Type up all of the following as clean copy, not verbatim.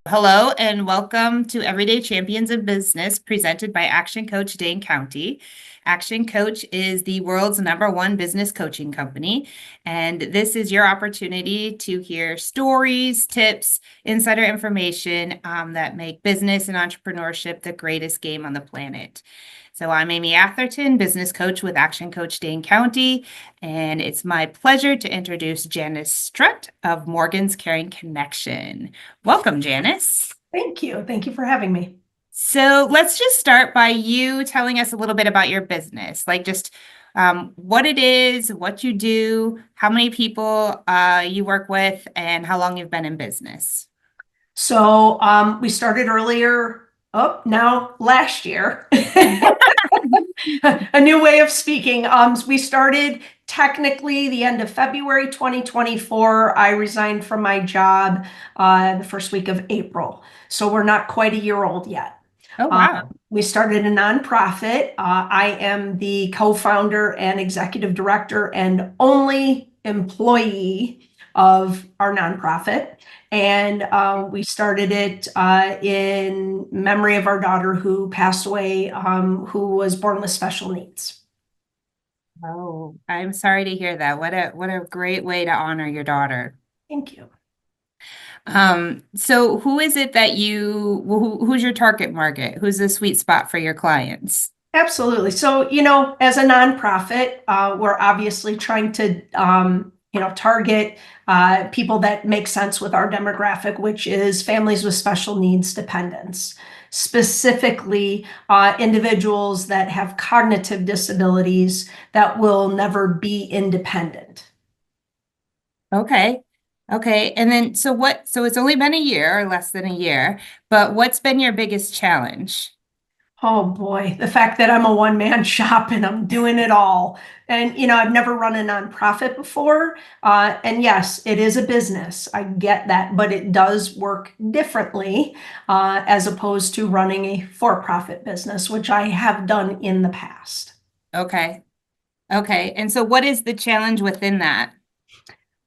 Hello and welcome to Everyday Champions of Business presented by Action Coach Dane County. Action Coach is the world's #1 business coaching company, and this is your opportunity to hear stories, tips, insider information that make business and entrepreneurship the greatest game on the planet. So I'm Amy Atherton, business coach with Action Coach Dane County, and it's my pleasure to introduce Janis Strutt of Morgan's Caring Connection. Welcome, Janis. Thank you. Thank you for having me. So let's just start by you telling us a little bit about your business, like just what it is, what you do, how many people you work with, and how long you've been in business. We started earlier, now last year. A new way of speaking. We started technically the end of February 2024. I resigned from my job the first week of April. So we're not quite a year old yet. Oh, wow. We started a nonprofit. I am the co-founder and executive director and only employee of our nonprofit. And we started it in memory of our daughter who passed away, who was born with special needs. Oh, I'm sorry to hear that. What a great way to honor your daughter. Thank you. So who is it that who's your target market? Who's the sweet spot for your clients? Absolutely. So, as a nonprofit, we're obviously trying to, target people that make sense with our demographic, which is families with special needs dependents, specifically individuals that have cognitive disabilities that will never be independent. Okay. Okay. And then so it's only been a year or less than a year, but what's been your biggest challenge? Oh boy, the fact that I'm a one-man shop and I'm doing it all. And, I've never run a nonprofit before. And yes, it is a business. I get that, but it does work differently as opposed to running a for-profit business, which I have done in the past. Okay. Okay. And so what is the challenge within that?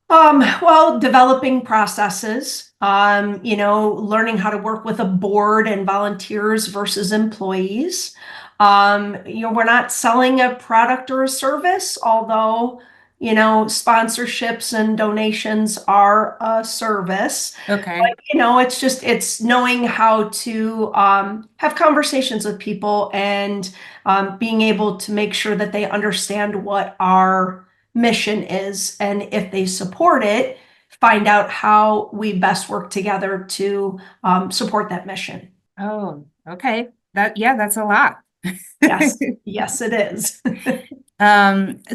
Well, developing processes, learning how to work with a board and volunteers versus employees. We're not selling a product or a service, although, sponsorships and donations are a service. Okay. It's knowing how to have conversations with people and being able to make sure that they understand what our mission is. And if they support it, find out how we best work together to support that mission. Oh, okay. That's a lot. Yes, yes, it is.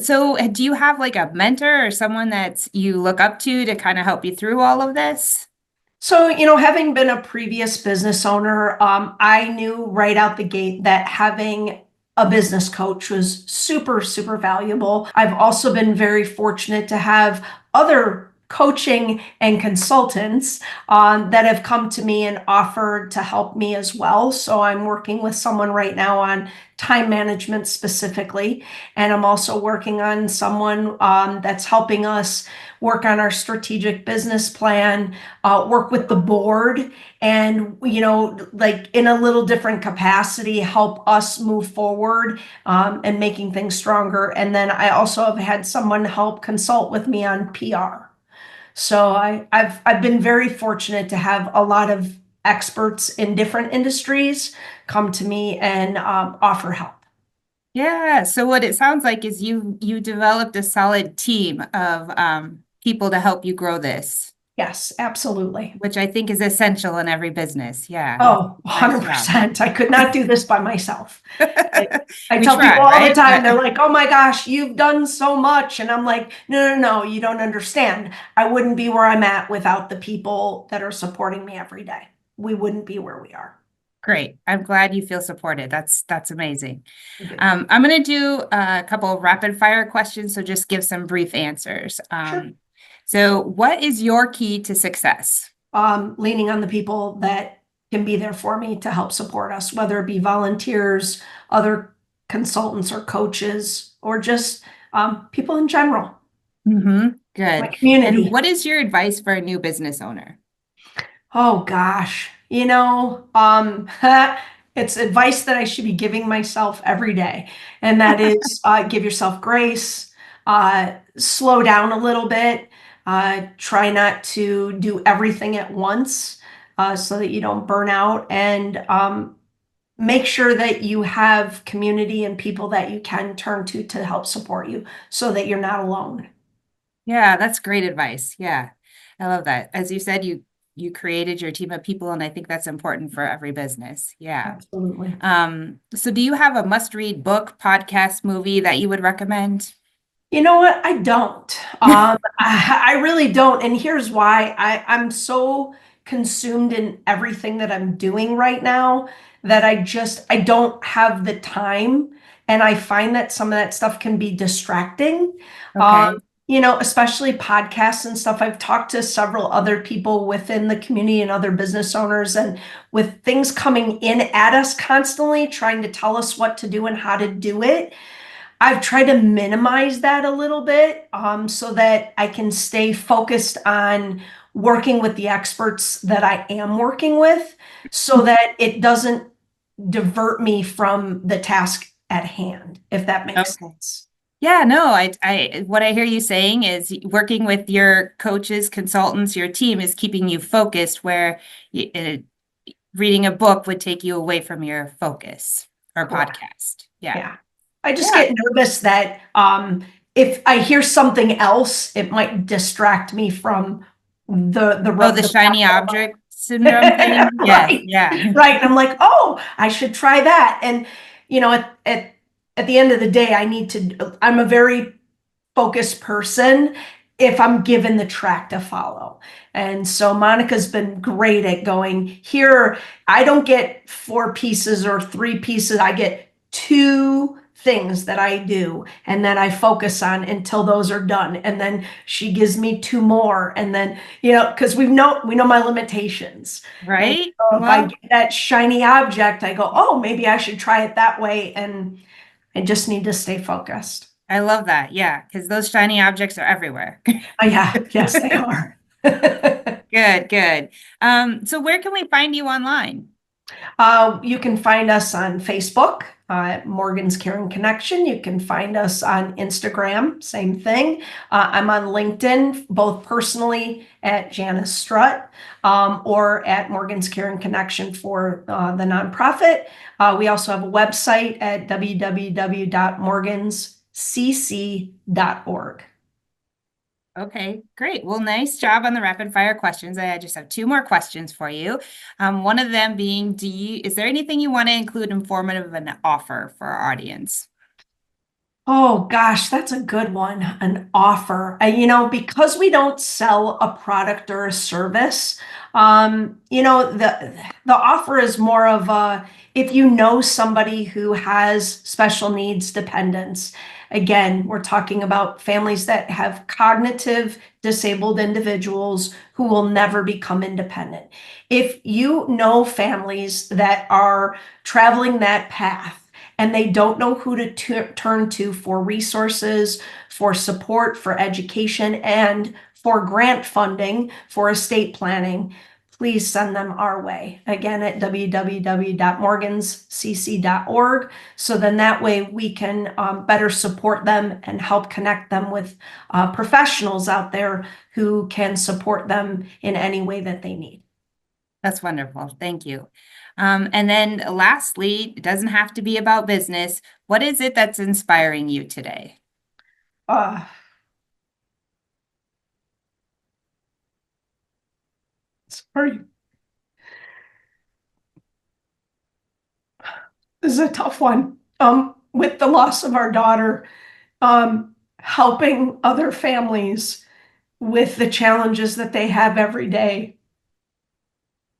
So do you have like a mentor or someone that you look up to kind of help you through all of this? So, having been a previous business owner, I knew right out the gate that having a business coach was super, super valuable. I've also been very fortunate to have other coaching and consultants that have come to me and offered to help me as well. So I'm working with someone right now on time management specifically, and I'm also working on someone that's helping us work on our strategic business plan, work with the board, and like in a little different capacity, help us move forward and making things stronger. And then I also have had someone help consult with me on PR. So I've been very fortunate to have a lot of experts in different industries come to me and offer help. Yeah. So what it sounds like is you developed a solid team of people to help you grow this, Yes, absolutely. which I think is essential in every business. Yeah. Oh, Nice job. 100%. I could not do this by myself. I We tell people try, all the right? time, they're But like, oh my gosh, you've done so much. And I'm like, no, no, no, you don't understand. I wouldn't be where I'm at without the people that are supporting me every day. We wouldn't be where we are. great. I'm glad you feel supported. That's amazing. Good. I'm going to do a couple of rapid fire questions, so just give some brief answers. Sure. So what is your key to success? Leaning on the people that can be there for me to help support us, whether it be volunteers, other consultants or coaches, or just people in general, Mm-hmm. my Good. And community. what is your advice for a new business owner? Oh gosh, it's advice that I should be giving myself every day, and that is give yourself grace, slow down a little bit, try not to do everything at once, so that you don't burn out, and make sure that you have community and people that you can turn to help support you, so that you're not alone. Yeah, that's great advice. Yeah. I love that. As you said, you created your team of people, and I think that's important for every business. Yeah. Absolutely. So do you have a must-read book, podcast, movie that you would recommend? You know what? I don't. I really don't. And here's why. I'm so consumed in everything that I'm doing right now that I don't have the time. And I find that some of that stuff can be distracting. Um, Okay. especially podcasts and stuff. I've talked to several other people within the community and other business owners, and with things coming in at us constantly, trying to tell us what to do and how to do it. I've tried to minimize that a little bit, so that I can stay focused on working with the experts that I am working with, so that it doesn't divert me from the task at hand, if that makes Okay. sense. Yeah, no, what I hear you saying is working with your coaches, consultants, your team is keeping you focused where reading a book would take you away from your focus or Correct. podcast. Yeah. Yeah. I just Yeah. get nervous that if I hear something else, it might distract me from Oh, the the shiny path. object syndrome thing. Yes. Right. Yeah. Right. And I'm like, oh, I should try that. And at the end of the day, I'm a very focused person if I'm given the track to follow. And so Monica's been great at going here. I don't get four pieces or three pieces. I get two things that I do and that I focus on until those are done. And then she gives me two more. And then, because we know my limitations. And Right. so if I Well, get that shiny object, I go, oh, maybe I should try it that way. And I just need to stay focused. I love that. Yeah. Because those shiny objects are everywhere. Oh, yeah, yes, they are. Good, good. So where can we find you online? You can find us on Facebook, at Morgan's Caring Connection. You can find us on Instagram, same thing. I'm on LinkedIn, both personally at Janis Strutt, or at Morgan's Caring Connection for the nonprofit. We also have a website at www.morganscc.org. Okay, great. Well, nice job on the rapid fire questions. I just have two more questions for you. One of them being, is there anything you want to include informative of an offer for our audience? Oh gosh, that's a good one. An offer. Because we don't sell a product or a service, the offer is more of a, if you know somebody who has special needs dependents. Again, we're talking about families that have cognitive disabled individuals who will never become independent. If you know families that are traveling that path, and they don't know who to turn to for resources, for support, for education, and for grant funding for estate planning, please send them our way. Again, at www.morganscc.org. So then that way we can better support them and help connect them with professionals out there who can support them in any way that they need. That's wonderful. Thank you. And then lastly, it doesn't have to be about business. What is it that's inspiring you today? Uh, sorry, this is a tough one. With the loss of our daughter, helping other families with the challenges that they have every day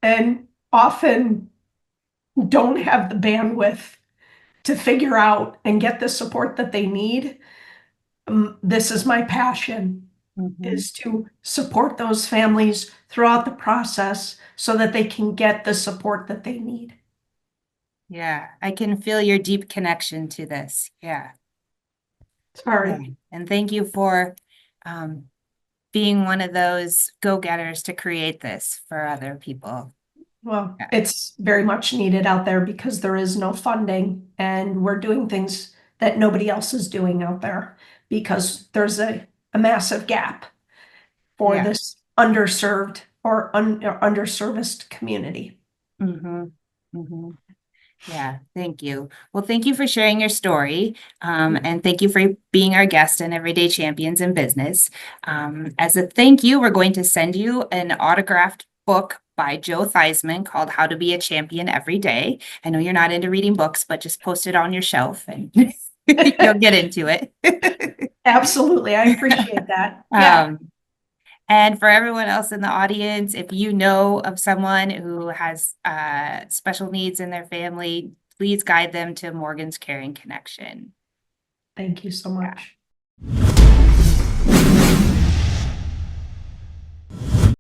and often don't have the bandwidth to figure out and get the support that they need. This is my passion, Mhm. is to support those families throughout the process so that they can get the support that they need. Yeah, I can feel your deep connection to this. Yeah. Yeah. Sorry. And thank you for um, being one of those go-getters to create this for other people. Well, Yeah. it's very much needed out there because there is no funding and we're doing things that nobody else is doing out there because there's a massive gap for Yeah. this underserved or underserviced community. Mm-hmm. Mm-hmm. Yeah, thank you. Well, thank you for sharing your story. And thank you for being our guest on Everyday Champions in Business. As a thank you, we're going to send you an autographed book by Joe Theismann called How to Be a Champion Every Day. I know you're not into reading books, but just post it on your shelf and you'll get into it. Absolutely. I appreciate that. Yeah. Um, and for everyone else in the audience, if you know of someone who has special needs in their family, please guide them to Morgan's Caring Connection. Thank you so Yeah. much.